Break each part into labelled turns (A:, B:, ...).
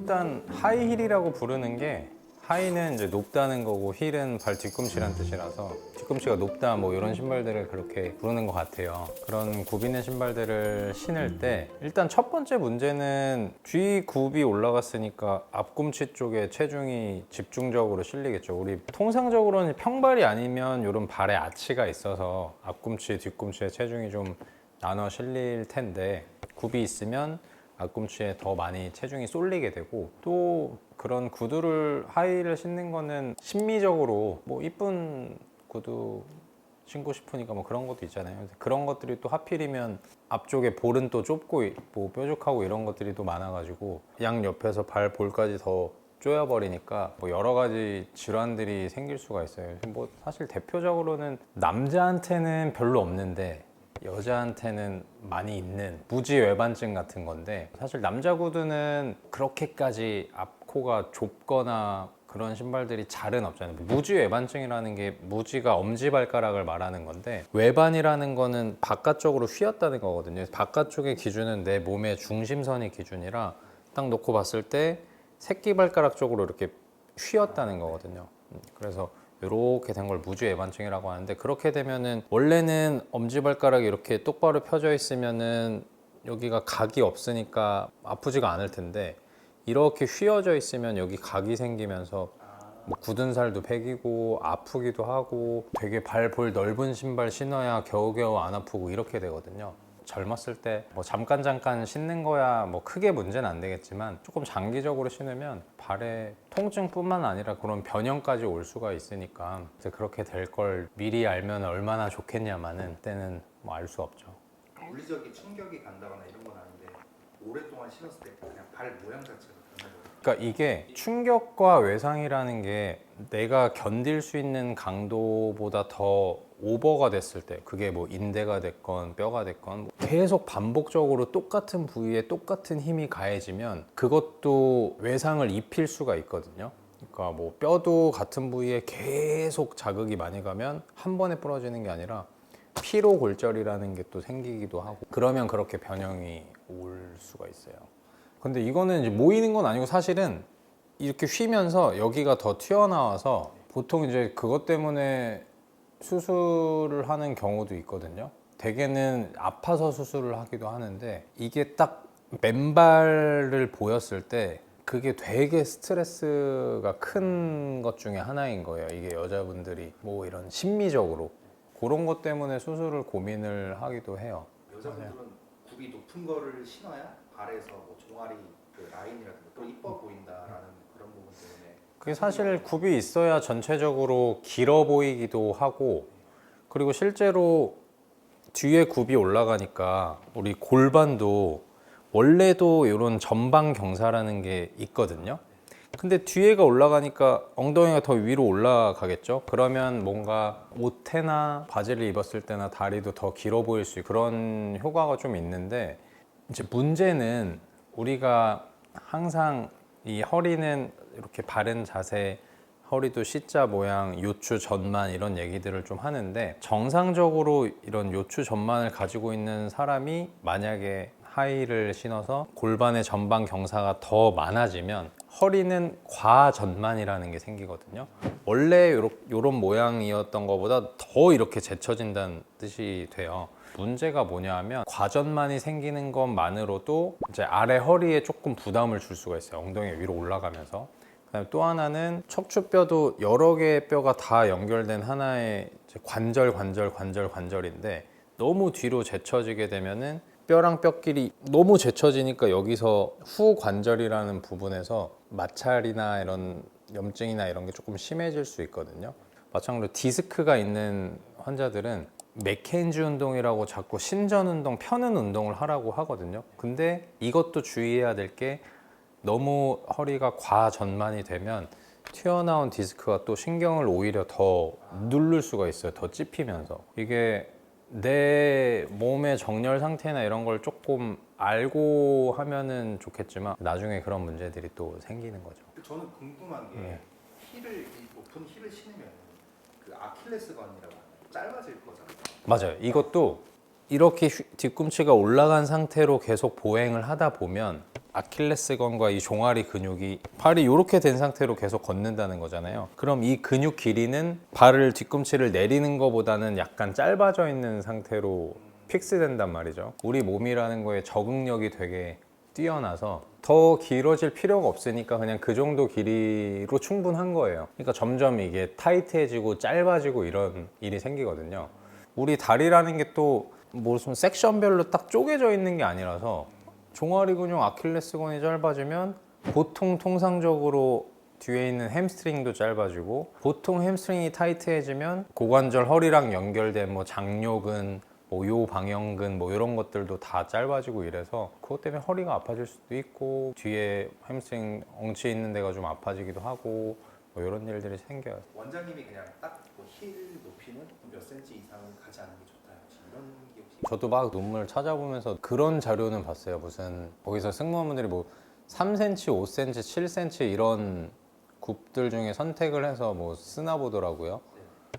A: 일단 하이힐이라고 부르는 게 하이는 이제 높다는 거고 힐은 발 뒤꿈치란 뜻이라서 뒤꿈치가 높다 뭐 이런 신발들을 그렇게 부르는 것 같아요. 그런 굽 있는 신발들을 신을 때 일단 첫 번째 문제는 뒤 굽이 올라갔으니까 앞꿈치 쪽에 체중이 집중적으로 실리겠죠. 우리 통상적으로는 평발이 아니면 이런 발에 아치가 있어서 앞꿈치 뒤꿈치에 체중이 좀 나눠 실릴 텐데 굽이 있으면 앞꿈치에 더 많이 체중이 쏠리게 되고, 또 그런 구두를 하이를 신는 거는 심미적으로 뭐 이쁜 구두 신고 싶으니까 뭐 그런 것도 있잖아요. 그런 것들이 또 하필이면 앞쪽에 볼은 또 좁고 뭐 뾰족하고 이런 것들이 또 많아가지고 양 옆에서 발 볼까지 더 쪼여버리니까 뭐 여러 가지 질환들이 생길 수가 있어요. 뭐 사실 대표적으로는 남자한테는 별로 없는데 여자한테는 많이 있는 무지외반증 같은 건데, 사실 남자 구두는 그렇게까지 앞코가 좁거나 그런 신발들이 잘은 없잖아요. 무지외반증이라는 게 무지가 엄지발가락을 말하는 건데, 외반이라는 거는 바깥쪽으로 휘었다는 거거든요. 바깥쪽의 기준은 내 몸의 중심선이 기준이라 딱 놓고 봤을 때 새끼발가락 쪽으로 이렇게 휘었다는 거거든요. 그래서 이렇게 된 걸 무지외반증이라고 하는데, 그렇게 되면은 원래는 엄지발가락이 이렇게 똑바로 펴져 있으면은 여기가 각이 없으니까 아프지가 않을 텐데, 이렇게 휘어져 있으면 여기 각이 생기면서 뭐 굳은 살도 배기고 아프기도 하고, 되게 발 볼 넓은 신발 신어야 겨우겨우 안 아프고 이렇게 되거든요. 젊었을 때 뭐 잠깐 신는 거야 뭐 크게 문제는 안 되겠지만, 조금 장기적으로 신으면 발에 통증뿐만 아니라 그런 변형까지 올 수가 있으니까 이제 그렇게 될 걸 미리 알면 얼마나 좋겠냐마는 그때는 뭐 알 수 없죠.
B: 물리적인 충격이 간다거나 이런 건 아닌데 오랫동안 신었을 때 그냥 발 모양 자체가 변하는 거예요.
A: 그러니까 이게 충격과 외상이라는 게 내가 견딜 수 있는 강도보다 더 오버가 됐을 때, 그게 뭐 인대가 됐건 뼈가 됐건 계속 반복적으로 똑같은 부위에 똑같은 힘이 가해지면 그것도 외상을 입힐 수가 있거든요. 그러니까 뭐 뼈도 같은 부위에 계속 자극이 많이 가면 한 번에 부러지는 게 아니라 피로골절이라는 게 또 생기기도 하고, 그러면 그렇게 변형이 올 수가 있어요. 근데 이거는 이제 모이는 건 아니고, 사실은 이렇게 휘면서 여기가 더 튀어나와서 보통 이제 그것 때문에 수술을 하는 경우도 있거든요. 대개는 아파서 수술을 하기도 하는데, 이게 딱 맨발을 보였을 때 그게 되게 스트레스가 큰 것 중에 하나인 거예요. 이게 여자분들이 뭐 이런 심미적으로 그런 것 때문에 수술을 고민을 하기도 해요.
B: 여자분들은 굽이 높은 거를 신어야 발에서 뭐 종아리 그 라인이라든가 또 이뻐 보인다라는 그런 부분 때문에.
A: 그게 사실 굽이 있어야 전체적으로 길어 보이기도 하고, 그리고 실제로 뒤에 굽이 올라가니까 우리 골반도 원래도 이런 전방 경사라는 게 있거든요. 근데 뒤에가 올라가니까 엉덩이가 더 위로 올라가겠죠. 그러면 뭔가 옷이나 바지를 입었을 때나 다리도 더 길어 보일 수 있고 그런 효과가 좀 있는데, 이제 문제는 우리가 항상 이 허리는 이렇게 바른 자세, 허리도 C자 모양, 요추 전만 이런 얘기들을 좀 하는데, 정상적으로 이런 요추 전만을 가지고 있는 사람이 만약에 하이를 신어서 골반의 전방 경사가 더 많아지면 허리는 과전만이라는 게 생기거든요. 원래 이런 모양이었던 것보다 더 이렇게 제쳐진다는 뜻이 돼요. 문제가 뭐냐 하면, 과전만이 생기는 것만으로도 이제 아래 허리에 조금 부담을 줄 수가 있어요. 엉덩이 위로 올라가면서. 그다음에 또 하나는 척추뼈도 여러 개의 뼈가 다 연결된 하나의 관절인데, 너무 뒤로 제쳐지게 되면은 뼈랑 뼈끼리 너무 제쳐지니까 여기서 후관절이라는 부분에서 마찰이나 이런 염증이나 이런 게 조금 심해질 수 있거든요. 마찬가지로 디스크가 있는 환자들은 맥켄지 운동이라고 자꾸 신전 운동, 펴는 운동을 하라고 하거든요. 근데 이것도 주의해야 될 게, 너무 허리가 과전만이 되면 튀어나온 디스크가 또 신경을 오히려 더 누를 수가 있어요. 더 찝히면서. 이게 내 몸의 정렬 상태나 이런 걸 조금 알고 하면은 좋겠지만 나중에 그런 문제들이 또 생기는 거죠.
B: 저는 궁금한 게 이 높은 힐을 신으면 그 아킬레스건이라고 짧아질 거잖아요.
A: 맞아요. 이것도 이렇게 뒤꿈치가 올라간 상태로 계속 보행을 하다 보면 아킬레스건과 이 종아리 근육이 발이 이렇게 된 상태로 계속 걷는다는 거잖아요. 그럼 이 근육 길이는 발을 뒤꿈치를 내리는 것보다는 약간 짧아져 있는 상태로 픽스된단 말이죠. 우리 몸이라는 거에 적응력이 되게 뛰어나서 더 길어질 필요가 없으니까 그냥 그 정도 길이로 충분한 거예요. 그러니까 점점 이게 타이트해지고 짧아지고 이런 일이 생기거든요. 우리 다리라는 게 또 무슨 섹션별로 딱 쪼개져 있는 게 아니라서 종아리 근육 아킬레스건이 짧아지면 보통 통상적으로 뒤에 있는 햄스트링도 짧아지고 보통 햄스트링이 타이트해지면 고관절 허리랑 연결된 뭐 장요근 뭐 요방형근 뭐 이런 것들도 다 짧아지고 이래서 그것 때문에 허리가 아파질 수도 있고 뒤에 햄스트링 엉치 있는 데가 좀 아파지기도 하고 뭐 이런 일들이 생겨요.
B: 원장님이 그냥 딱힐 높이는 몇 센치 이상은 가지 않는 게 좋다. 혹시 이런 게 혹시
A: 저도 막 논문을 찾아보면서 그런 자료는 봤어요. 무슨 거기서 승무원분들이 뭐 3cm, 5cm, 7cm 이런 굽들 중에 선택을 해서 뭐 쓰나 보더라고요.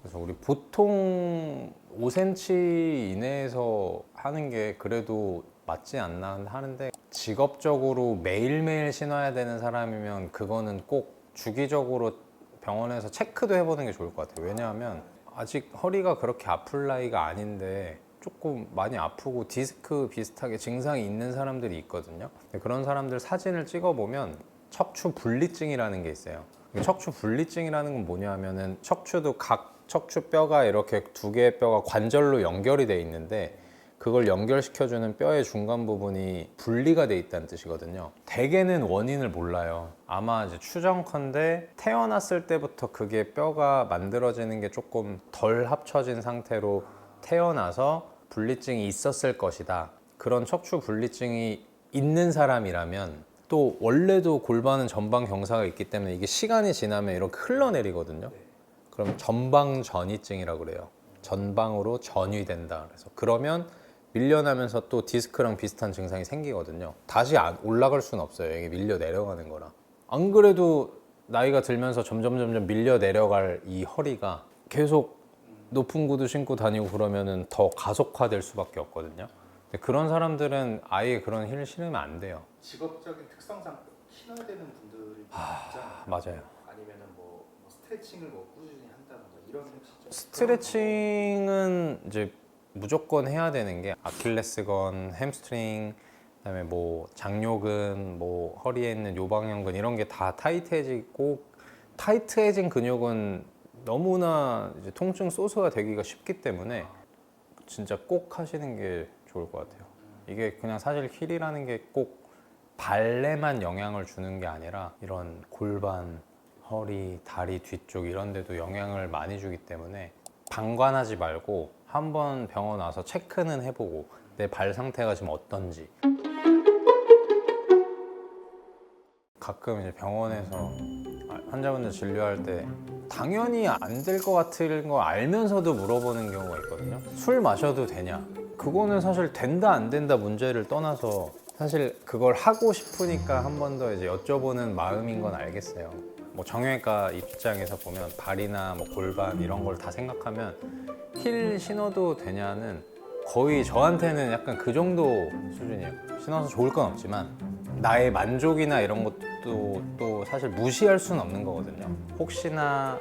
A: 그래서 우리 보통 5cm 이내에서 하는 게 그래도 맞지 않나 하는데 직업적으로 매일매일 신어야 되는 사람이면 그거는 꼭 주기적으로 병원에서 체크도 해보는 게 좋을 것 같아요. 왜냐하면 아직 허리가 그렇게 아플 나이가 아닌데 조금 많이 아프고 디스크 비슷하게 증상이 있는 사람들이 있거든요. 근데 그런 사람들 사진을 찍어보면 척추 분리증이라는 게 있어요. 척추 분리증이라는 건 뭐냐면은 척추도 각 척추뼈가 이렇게 두 개의 뼈가 관절로 연결이 돼 있는데 그걸 연결시켜주는 뼈의 중간 부분이 분리가 돼 있다는 뜻이거든요. 대개는 원인을 몰라요. 아마 이제 추정컨대 태어났을 때부터 그게 뼈가 만들어지는 게 조금 덜 합쳐진 상태로 태어나서 분리증이 있었을 것이다. 그런 척추 분리증이 있는 사람이라면 또 원래도 골반은 전방 경사가 있기 때문에 이게 시간이 지나면 이렇게 흘러내리거든요. 그럼 전방전이증이라고 그래요. 전방으로 전이된다. 그래서 그러면 밀려나면서 또 디스크랑 비슷한 증상이 생기거든요. 다시 올라갈 수는 없어요. 이게 밀려 내려가는 거라. 안 그래도 나이가 들면서 점점 밀려 내려갈 이 허리가 계속 높은 구두 신고 다니고 그러면은 더 가속화될 수밖에 없거든요. 근데 그런 사람들은 아예 그런 힐을 신으면 안 돼요.
B: 직업적인 특성상 꼭 신어야 되는 분들이 있잖아요.
A: 맞아요.
B: 아니면은 뭐 스트레칭을 뭐 꾸준히 한다던가 이런 혹시 좀
A: 스트레칭은 이제 무조건 해야 되는 게 아킬레스건, 햄스트링, 그다음에 뭐 장요근, 뭐 허리에 있는 요방형근 이런 게 다 타이트해지고 타이트해진 근육은 너무나 이제 통증 소스가 되기가 쉽기 때문에 진짜 꼭 하시는 게 좋을 것 같아요. 이게 그냥 사실 힐이라는 게 꼭 발에만 영향을 주는 게 아니라 이런 골반, 허리, 다리 뒤쪽 이런 데도 영향을 많이 주기 때문에 방관하지 말고 한번 병원 와서 체크는 해보고 내 발 상태가 지금 어떤지. 가끔 이제 병원에서 환자분들 진료할 때 당연히 안 될 것 같은 거 알면서도 물어보는 경우가 있거든요. 술 마셔도 되냐? 그거는 사실 된다 안 된다 문제를 떠나서 사실 그걸 하고 싶으니까 한 번 더 이제 여쭤보는 마음인 건 알겠어요. 뭐 정형외과 입장에서 보면 발이나 뭐 골반 이런 걸 다 생각하면 힐 신어도 되냐는 거의 저한테는 약간 그 정도 수준이에요. 신어서 좋을 건 없지만 나의 만족이나 이런 것도 또 사실 무시할 수는 없는 거거든요. 혹시나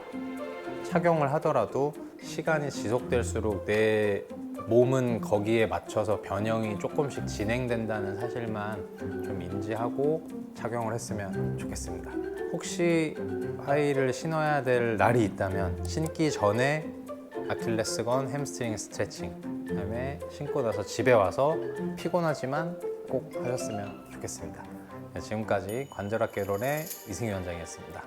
A: 착용을 하더라도 시간이 지속될수록 내 몸은 거기에 맞춰서 변형이 조금씩 진행된다는 사실만 좀 인지하고 착용을 했으면 좋겠습니다. 혹시 하이힐을 신어야 될 날이 있다면 신기 전에 아킬레스건, 햄스트링 스트레칭 그다음에 신고 나서 집에 와서 피곤하지만 꼭 하셨으면 좋겠습니다. 지금까지 관절학개론의 이승희 원장이었습니다.